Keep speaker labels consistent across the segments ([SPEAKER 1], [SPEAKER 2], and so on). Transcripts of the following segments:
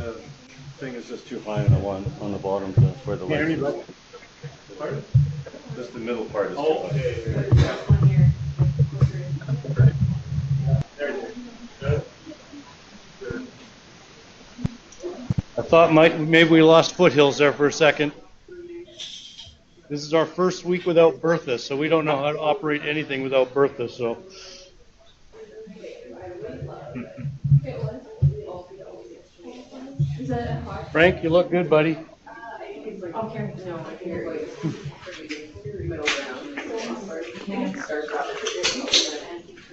[SPEAKER 1] The thing is just too high on the one on the bottom for the light. Pardon? Just the middle part is too high. I thought maybe we lost foothills there for a second. This is our first week without Bertha, so we don't know how to operate anything without Bertha. So. Frank, you look good, buddy.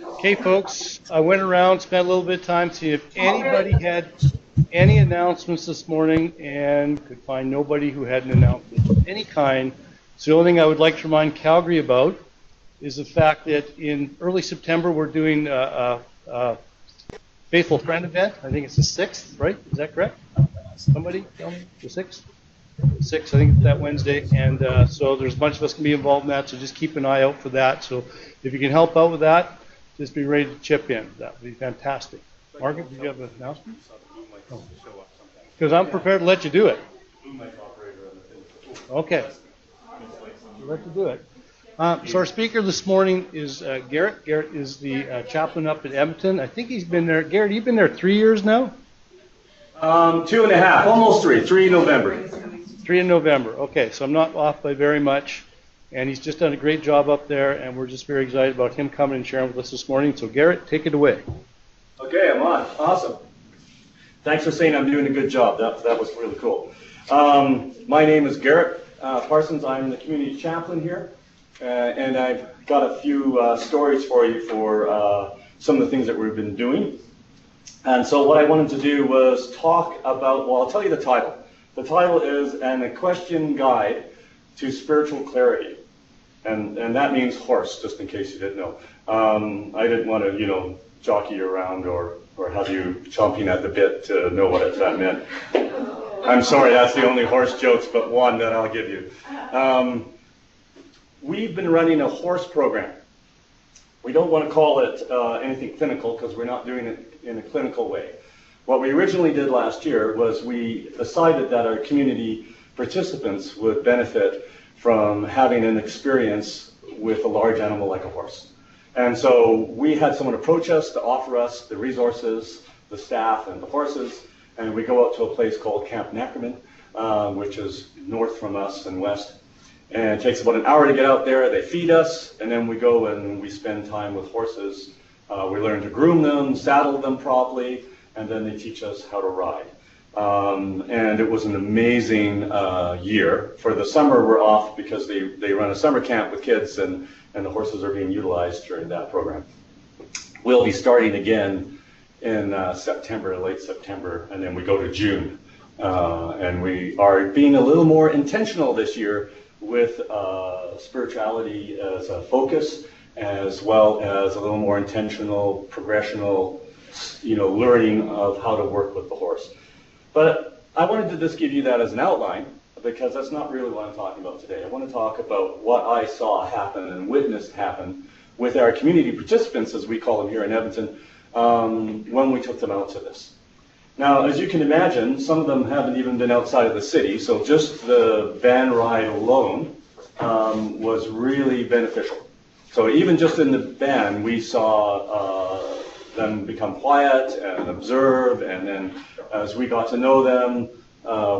[SPEAKER 1] Okay, folks, I went around, spent a little bit of time seeing if anybody had any announcements this morning and could find nobody who had an announcement of any kind. So the only thing I would like to remind Calgary about is the fact that in early September we're doing a Faithful Friend event. I think it's the 6th, right? Is that correct? Somebody tell me? The 6th? 6th, I think it's that Wednesday. And so there's a bunch of us can be involved in that, so just keep an eye out for that. So if you can help out with that, just be ready to chip in. That would be fantastic. Margaret, did you have an announcement? Because I'm prepared to let you do it. Okay. Let you do it. So our speaker this morning is Garrett. Garrett is the chaplain up at Edmonton. I think he's been there. Garrett, you've been there 3 years now?
[SPEAKER 2] 2.5, almost 3. 3 in November.
[SPEAKER 1] 3 in November. Okay, so I'm not off by very much. And he's just done a great job up there, and we're just very excited about him coming and sharing with us this morning. So Garrett, take it away.
[SPEAKER 2] Okay, I'm on. Awesome. Thanks for saying I'm doing a good job. That was really cool. My name is Garrett Parsons. I'm the community chaplain here. And I've got a few stories for you for some of the things that we've been doing. And so what I wanted to do was talk about, well, I'll tell you the title. The title is An Equestrian Guide to Spiritual Clarity. And that means horse, just in case you didn't know. I didn't want to, jockey you around or have you chomping at the bit to know what that meant. I'm sorry, that's the only horse jokes but one that I'll give you. We've been running a horse program. We don't want to call it anything clinical because we're not doing it in a clinical way. What we originally did last year was we decided that our community participants would benefit from having an experience with a large animal like a horse. And so we had someone approach us to offer us the resources, the staff, and the horses, and we go out to a place called Camp Neckerman, which is north from us and west. And it takes about an hour to get out there. They feed us, and then we go and we spend time with horses. We learn to groom them, saddle them properly, and then they teach us how to ride. And it was an amazing year. For the summer, we're off because they run a summer camp with kids, and the horses are being utilized during that program. We'll be starting again in September, late September, and then we go to June. And we are being a little more intentional this year with spirituality as a focus, as well as a little more intentional, progressional, learning of how to work with the horse. But I wanted to just give you that as an outline, because that's not really what I'm talking about today. I want to talk about what I saw happen and witnessed happen with our community participants, as we call them here in Edmonton, when we took them out to this. Now, as you can imagine, some of them haven't even been outside of the city, so just the van ride alone was really beneficial. So even just in the van, we saw them become quiet and observe, and then as we got to know them,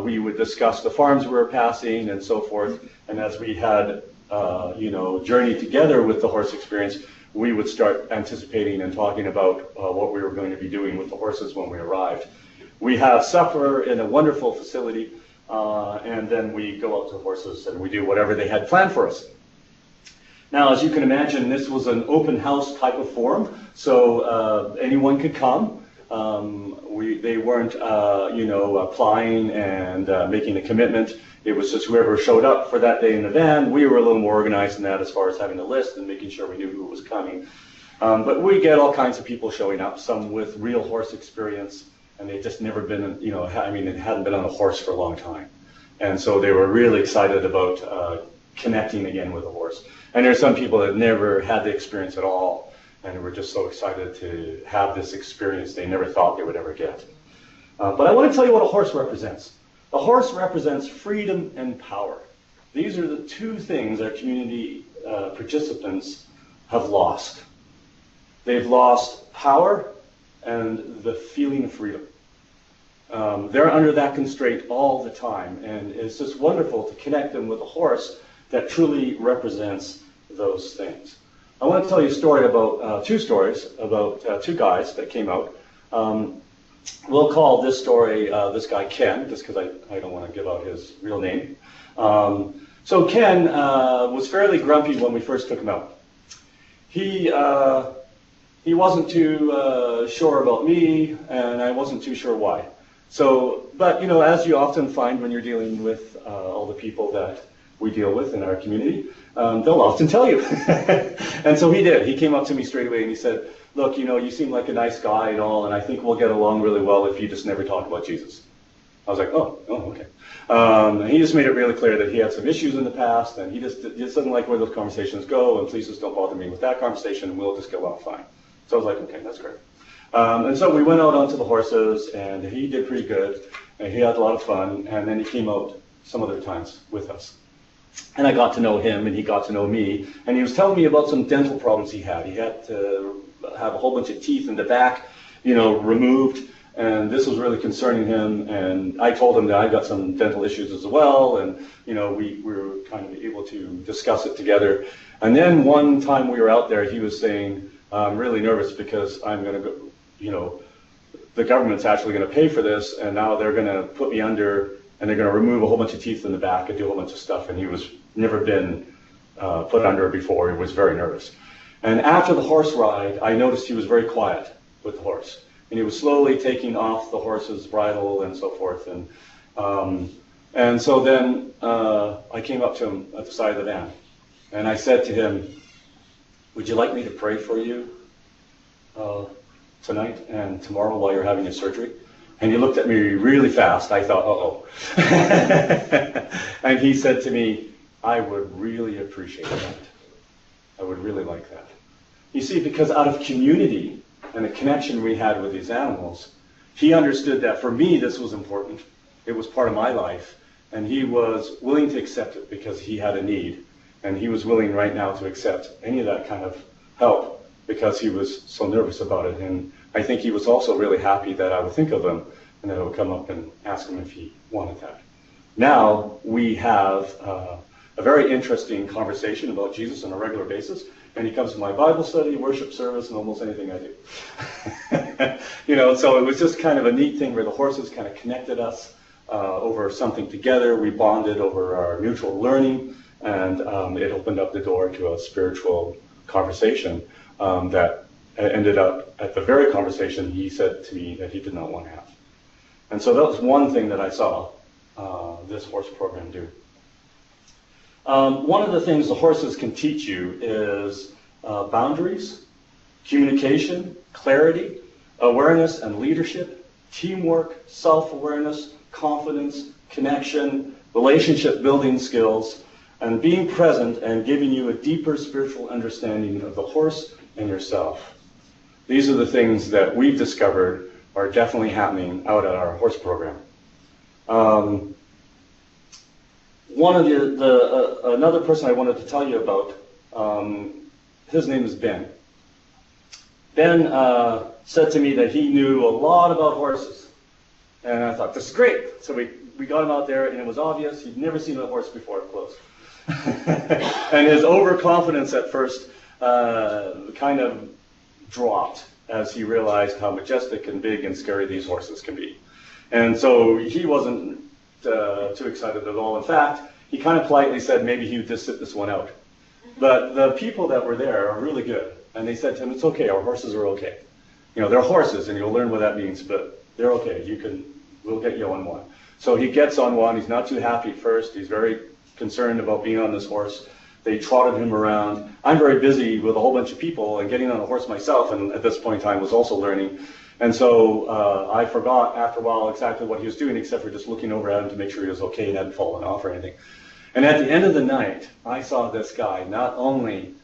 [SPEAKER 2] we would discuss the farms we were passing and so forth. And as we had, journeyed together with the horse experience, we would start anticipating and talking about what we were going to be doing with the horses when we arrived. We have supper in a wonderful facility, and then we go out to horses and we do whatever they had planned for us. Now, as you can imagine, this was an open house type of forum, so anyone could come. They weren't, applying and making a commitment. It was just whoever showed up for that day in the van. We were a little more organized in that as far as having a list and making sure we knew who was coming. But we get all kinds of people showing up, some with real horse experience, and they'd just never been, it hadn't been on a horse for a long time. And so they were really excited about connecting again with a horse. And there's some people that never had the experience at all, and were just so excited to have this experience they never thought they would ever get. But I want to tell you what a horse represents. The horse represents freedom and power. These are the two things our community participants have lost. They've lost power and the feeling of freedom. They're under that constraint all the time, and it's just wonderful to connect them with a horse that truly represents those things. I want to tell you a story about, two stories about two guys that came out. We'll call this story, this guy Ken, just because I don't want to give out his real name. So Ken was fairly grumpy when we first took him out. He wasn't too sure about me, and I wasn't too sure why. So, but as you often find when you're dealing with all the people that we deal with in our community, they'll often tell you. And so he did. He came up to me straight away and he said, look, you seem like a nice guy and all, and I think we'll get along really well if you just never talk about Jesus. I was like, oh, okay. And he just made it really clear that he had some issues in the past, and he just doesn't like where those conversations go, and please just don't bother me with that conversation, and we'll just get along fine. So I was like, okay, that's great. And so we went out onto the horses, and he did pretty good, and he had a lot of fun, and then he came out some other times with us. And I got to know him, and he got to know me, and he was telling me about some dental problems he had. He had to have a whole bunch of teeth in the back, removed, and this was really concerning him, and I told him that I got some dental issues as well, and we were kind of able to discuss it together. And then one time we were out there, he was saying, I'm really nervous because I'm going to go, the government's actually going to pay for this, and now they're going to put me under, and they're going to remove a whole bunch of teeth in the back and do a whole bunch of stuff, and he was never been put under before. He was very nervous. And after the horse ride, I noticed he was very quiet with the horse, and he was slowly taking off the horse's bridle and so forth. And so then I came up to him at the side of the van, and I said to him, would you like me to pray for you tonight and tomorrow while you're having your surgery? And he looked at me really fast. I thought, uh-oh. And he said to me, I would really appreciate that. I would really like that. You see, because out of community and the connection we had with these animals, he understood that for me this was important. It was part of my life, and he was willing to accept it because he had a need, and he was willing right now to accept any of that kind of help because he was so nervous about it. And I think he was also really happy that I would think of him and that I would come up and ask him if he wanted that. Now we have a very interesting conversation about Jesus on a regular basis, and he comes to my Bible study, worship service, and almost anything I do. So it was just kind of a neat thing where the horses kind of connected us over something together. We bonded over our mutual learning, and it opened up the door to a spiritual conversation that ended up at the very conversation he said to me that he did not want to have. And so that was one thing that I saw this horse program do. One of the things the horses can teach you is boundaries, communication, clarity, awareness and leadership, teamwork, self-awareness, confidence, connection, relationship building skills, and being present and giving you a deeper spiritual understanding of the horse and yourself. These are the things that we've discovered are definitely happening out at our horse program. Another person I wanted to tell you about, his name is Ben. Ben said to me that he knew a lot about horses. And I thought, this is great. So we got him out there, and it was obvious he'd never seen a horse before up close. And his overconfidence at first kind of dropped as he realized how majestic and big and scary these horses can be. And so he wasn't too excited at all. In fact, he kind of politely said maybe he would just sit this one out. But the people that were there are really good. And they said to him, it's okay, our horses are okay. They're horses, and you'll learn what that means, but they're okay. We'll get you on one. So he gets on one. He's not too happy at first. He's very concerned about being on this horse. They trotted him around. I'm very busy with a whole bunch of people and getting on a horse myself, and at this point in time was also learning. And so I forgot after a while exactly what he was doing, except for just looking over at him to make sure he was okay and hadn't fallen off or anything. And at the end of the night, I saw this guy not only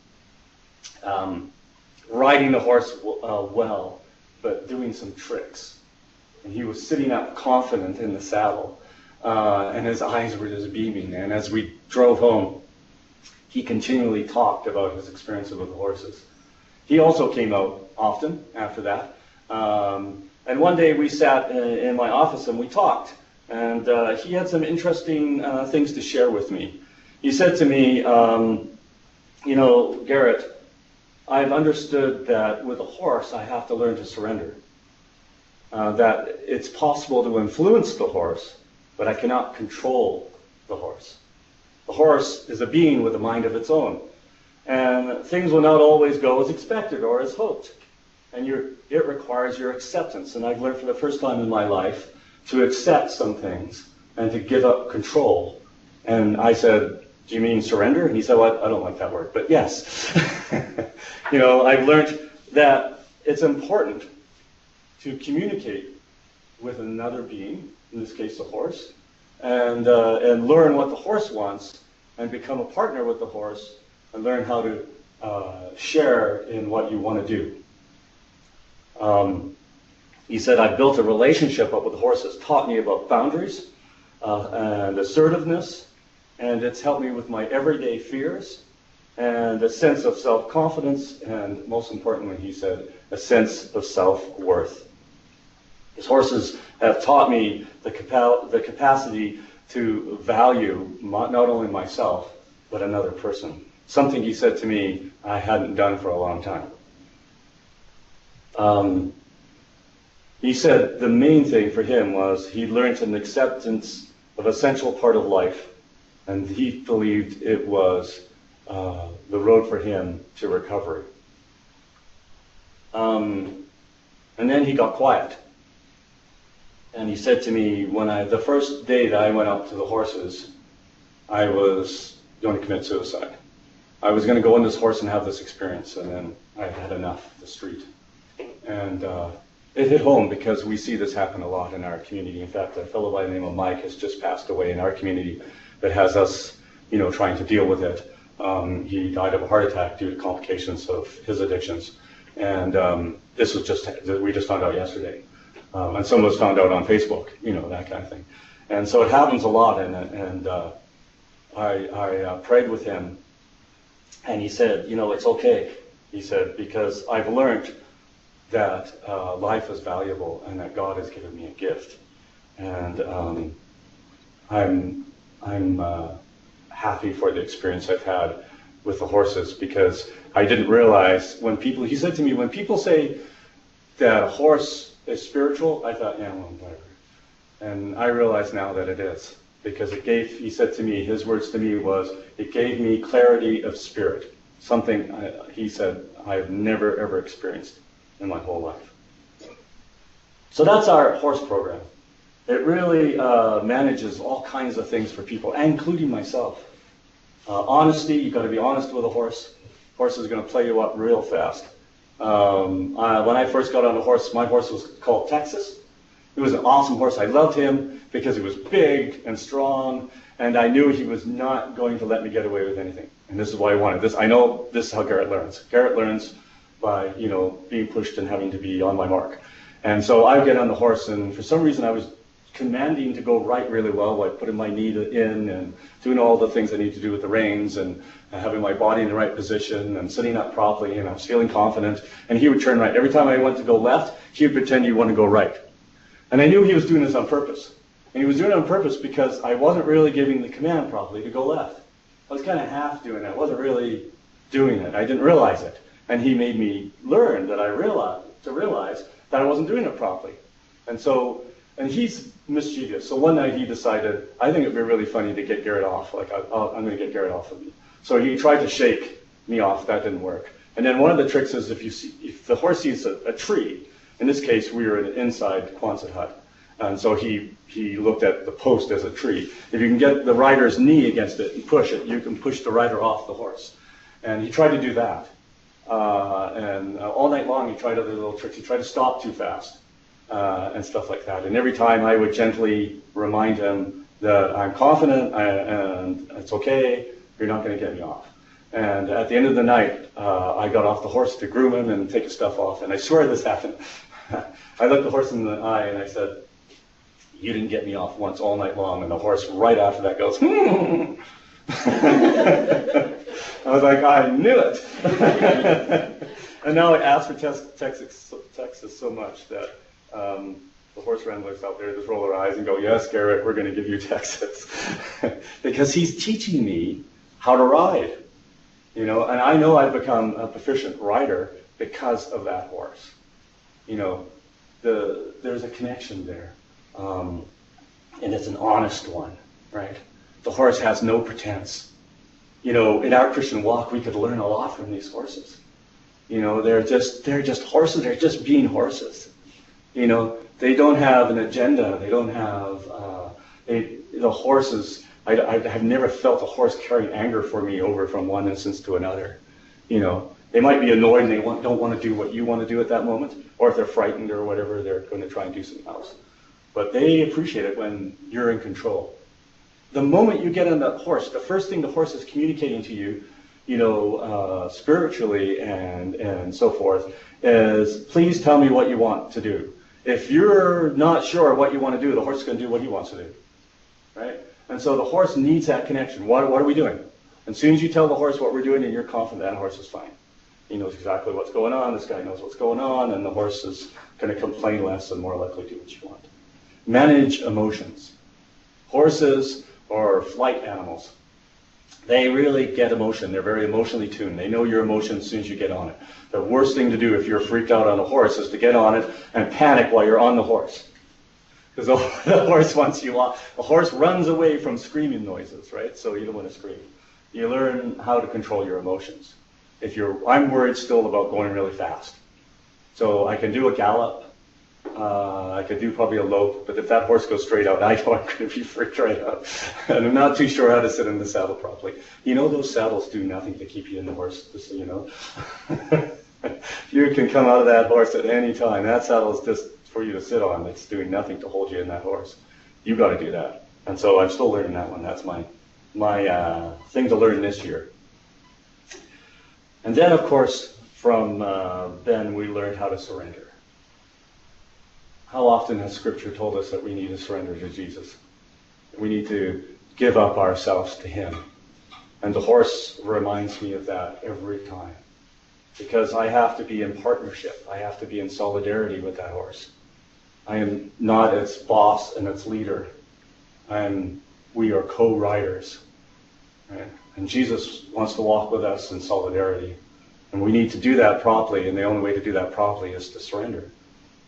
[SPEAKER 2] riding the horse well, but doing some tricks. and he was sitting up confident in the saddle, and his eyes were just beaming. And as we drove home, he continually talked about his experience with the horses. He also came out often after that. And one day we sat in my office and we talked. And he had some interesting things to share with me. He said to me, you know, Garrett, I've understood that with a horse I have to learn to surrender. That it's possible to influence the horse, but I cannot control the horse. The horse is a being with a mind of its own. And things will not always go as expected or as hoped. And it requires your acceptance. And I've learned for the first time in my life to accept some things and to give up control. And I said, do you mean surrender? And he said, well, I don't like that word, but yes. You know, I've learned that it's important to communicate with another being, in this case the horse, and learn what the horse wants and become a partner with the horse and learn how to share in what you want to do. He said, I've built a relationship up with the horse that's taught me about boundaries and assertiveness, and it's helped me with my everyday fears and a sense of self-confidence, and most importantly, he said, a sense of self-worth. His horses have taught me the capacity to value not only myself, but another person. Something he said to me I hadn't done for a long time. He said the main thing for him was he learned an acceptance of an essential part of life, and he believed it was the road for him to recovery. And then he got quiet. And he said to me, the first day that I went up to the horses, I was going to commit suicide. I was going to go on this horse and have this experience, and then I had enough of the street. And it hit home because we see this happen a lot in our community. In fact, a fellow by the name of Mike has just passed away in our community that has us, you know, trying to deal with it. He died of a heart attack due to complications of his addictions. And this was we just found out yesterday. And some of us found out on Facebook, you know, that kind of thing. And so it happens a lot, and I prayed with him, and he said, you know, it's okay. He said, because I've learned that life is valuable and that God has given me a gift. And I'm happy for the experience I've had with the horses, because I didn't realize he said to me, when people say that a horse is spiritual, I thought, yeah, well, whatever. And I realize now that it is, because he said to me, his words to me was, it gave me clarity of spirit, something he said I've never ever experienced in my whole life. So that's our horse program. It really manages all kinds of things for people, including myself. Honesty, you've got to be honest with a horse. Horse is going to play you up real fast. When I first got on a horse, my horse was called Texas. He was an awesome horse. I loved him because he was big and strong, and I knew he was not going to let me get away with anything. And this is why I wanted this. I know this is how Garrett learns. Garrett learns by, you know, being pushed and having to be on my mark. And so I would get on the horse, and for some reason I was commanding to go right really well, like putting my knee in and doing all the things I need to do with the reins and having my body in the right position and sitting up properly, and I was feeling confident, and he would turn right. Every time I went to go left, he would pretend he wanted to go right. And I knew he was doing this on purpose. And he was doing it on purpose because I wasn't really giving the command properly to go left. I was kind of half doing it. I wasn't really doing it. I didn't realize it. And he made me learn that I realize that I wasn't doing it properly. And he's mischievous. So one night he decided, I think it'd be really funny to get Garrett off. Like, I'm going to get Garrett off of me. So he tried to shake me off. That didn't work. And then one of the tricks is if the horse sees a tree, in this case we were inside Quonset hut. And so he looked at the post as a tree. If you can get the rider's knee against it and push it, you can push the rider off the horse. And he tried to do that. And all night long he tried other little tricks. He tried to stop too fast. And stuff like that. And every time I would gently remind him that I'm confident and it's okay, you're not going to get me off. And at the end of the night, I got off the horse to groom him and take his stuff off. And I swear this happened. I looked the horse in the eye and I said, "You didn't get me off once all night long." And the horse right after that goes, "Hmm." I was like, I knew it. And now I ask for Texas so much that the horse wranglers out there just roll their eyes and go, "Yes, Garrett, we're going to give you Texas." Because he's teaching me how to ride. You know, and I know I've become a proficient rider because of that horse. You know, there's a connection there. And it's an honest one, right? The horse has no pretense. You know, in our Christian walk, we could learn a lot from these horses. You know, they're just horses. They're just being horses. You know, they don't have an agenda. They don't have the horses. I have never felt a horse carrying anger for me over from one instance to another. You know, they might be annoyed and they don't want to do what you want to do at that moment, or if they're frightened or whatever, they're going to try and do something else. But they appreciate it when you're in control. The moment you get on that horse, the first thing the horse is communicating to you, you know, spiritually and so forth, is please tell me what you want to do. If you're not sure what you want to do, the horse is going to do what he wants to do, right? And so the horse needs that connection. What are we doing? As soon as you tell the horse what we're doing and you're confident, that horse is fine. He knows exactly what's going on. This guy knows what's going on, and the horse is going to complain less and more likely to do what you want. Manage emotions. Horses or flight animals, they really get emotion. They're very emotionally tuned. They know your emotions as soon as you get on it. The worst thing to do if you're freaked out on a horse is to get on it and panic while you're on the horse. Because the horse wants you off. The horse runs away from screaming noises, right? So you don't want to scream. You learn how to control your emotions. I'm worried still about going really fast. So I can do a gallop. I could do probably a lope, but if that horse goes straight out, I know I'm going to be freaked right out. And I'm not too sure how to sit in the saddle properly. You know, those saddles do nothing to keep you in the horse, just so you know. You can come out of that horse at any time. That saddle is just for you to sit on. It's doing nothing to hold you in that horse. You got to do that. And so I'm still learning that one. That's my thing to learn this year. And then, of course, from then we learned how to surrender. How often has Scripture told us that we need to surrender to Jesus? We need to give up ourselves to Him. And the horse reminds me of that every time. Because I have to be in partnership. I have to be in solidarity with that horse. I am not its boss and its leader. We are co-riders. Right? And Jesus wants to walk with us in solidarity. And we need to do that properly, and the only way to do that properly is to surrender.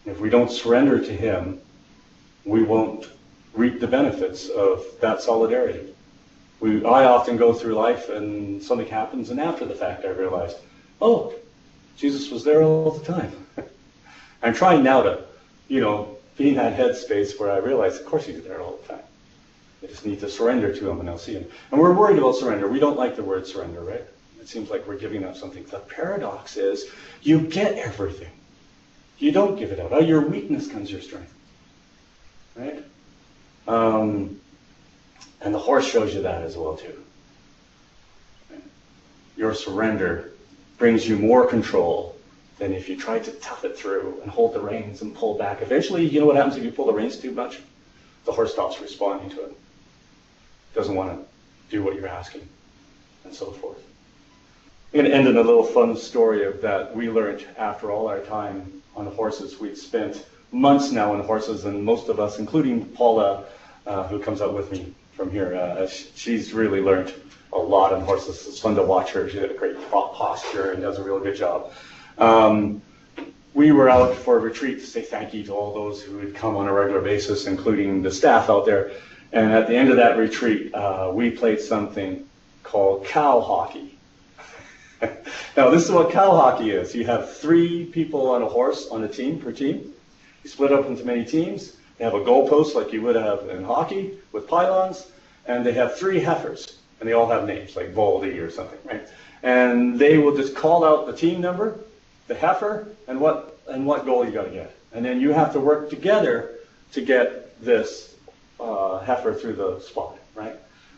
[SPEAKER 2] If we don't surrender to Him, we won't reap the benefits of that solidarity. I often go through life and something happens, and after the fact I realized, oh, Jesus was there all the time. I'm trying now to, be in that headspace where I realize, of course He's there all the time. I just need to surrender to Him and I'll see Him. And we're worried about surrender. We don't like the word surrender, right? It seems like we're giving up something. The paradox is, you get everything. You don't give it out. Out of your weakness comes your strength. Right? And the horse shows you that as well, too. Right? Your surrender brings you more control than if you try to tough it through and hold the reins and pull back. Eventually, you know what happens if you pull the reins too much? The horse stops responding to it. Doesn't want to do what you're asking, and so forth. I'm going to end in a little fun story of that we learned after all our time on the horses. We've spent months now on horses, and most of us, including Paula, who comes out with me from here, she's really learned a lot on horses. It's fun to watch her. She has a great posture and does a real good job. We were out for a retreat to say thank you to all those who had come on a regular basis, including the staff out there. And at the end of that retreat, we played something called cow hockey. Now, this is what cow hockey is. You have 3 people on a horse on a team per team. You split up into many teams. They have a goalpost like you would have in hockey with pylons, and they have 3 heifers, and they all have names like Voldy or something, right? And they will just call out the team number, the heifer, and what goal you got to get. And then you have to work together to get this heifer through the spot, right?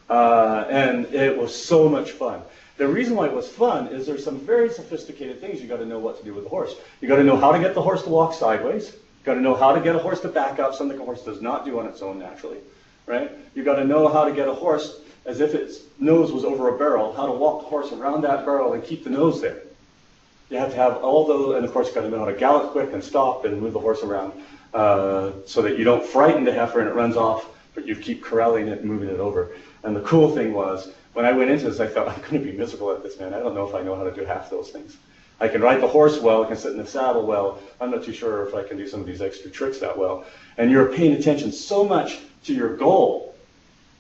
[SPEAKER 2] And it was so much fun. The reason why it was fun is there's some very sophisticated things you got to know what to do with the horse. You got to know how to get the horse to walk sideways. You got to know how to get a horse to back up, something a horse does not do on its own naturally, right? You got to know how to get a horse as if its nose was over a barrel, how to walk the horse around that barrel and keep the nose there. You have to have all those, and of course you got to know how to gallop quick and stop and move the horse around so that you don't frighten the heifer and it runs off, but you keep corralling it and moving it over. And the cool thing was, when I went into this, I thought, I'm going to be miserable at this, man. I don't know if I know how to do half those things. I can ride the horse well, I can sit in the saddle well. I'm not too sure if I can do some of these extra tricks that well. And you're paying attention so much to your goal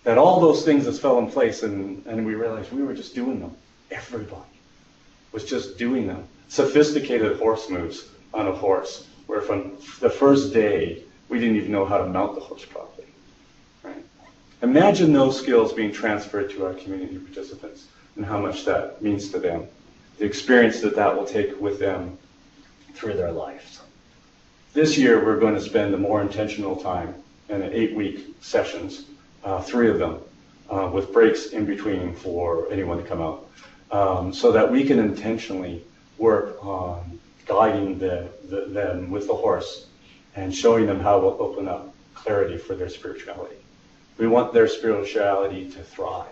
[SPEAKER 2] that all those things just fell in place, and we realized we were just doing them. Everybody was just doing them. Sophisticated horse moves on a horse, where from the first day, we didn't even know how to mount the horse properly. Right? Imagine those skills being transferred to our community participants and how much that means to them, the experience that that will take with them through their lives. This year, we're going to spend a more intentional time in 8-week sessions, 3 of them, with breaks in between for anyone to come out, so that we can intentionally work on guiding them with the horse and showing them how to open up clarity for their spirituality. We want their spirituality to thrive.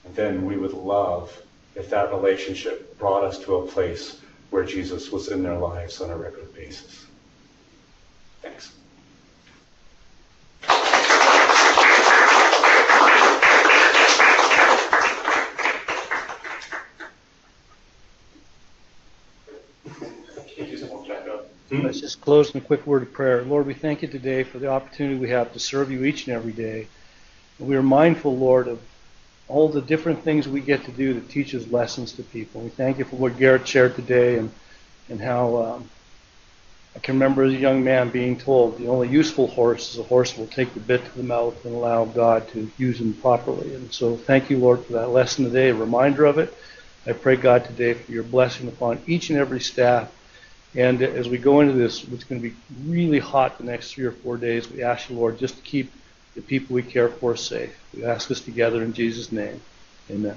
[SPEAKER 2] And then we would love if that relationship brought us to a place where Jesus was in their lives on a regular basis. Thanks.
[SPEAKER 1] Let's just close in a quick word of prayer. Lord, we thank you today for the opportunity we have to serve you each and every day. And we are mindful, Lord, of all the different things we get to do that teach us lessons to people. We thank you for what Garrett shared today and how I can remember as a young man being told the only useful horse is a horse that will take the bit to the mouth and allow God to use him properly. And so thank you, Lord, for that lesson today, a reminder of it. I pray, God, today for your blessing upon each and every staff. And as we go into this, it's going to be really hot the next 3 or 4 days. We ask you, Lord, just to keep the people we care for safe. We ask this together in Jesus' name. Amen.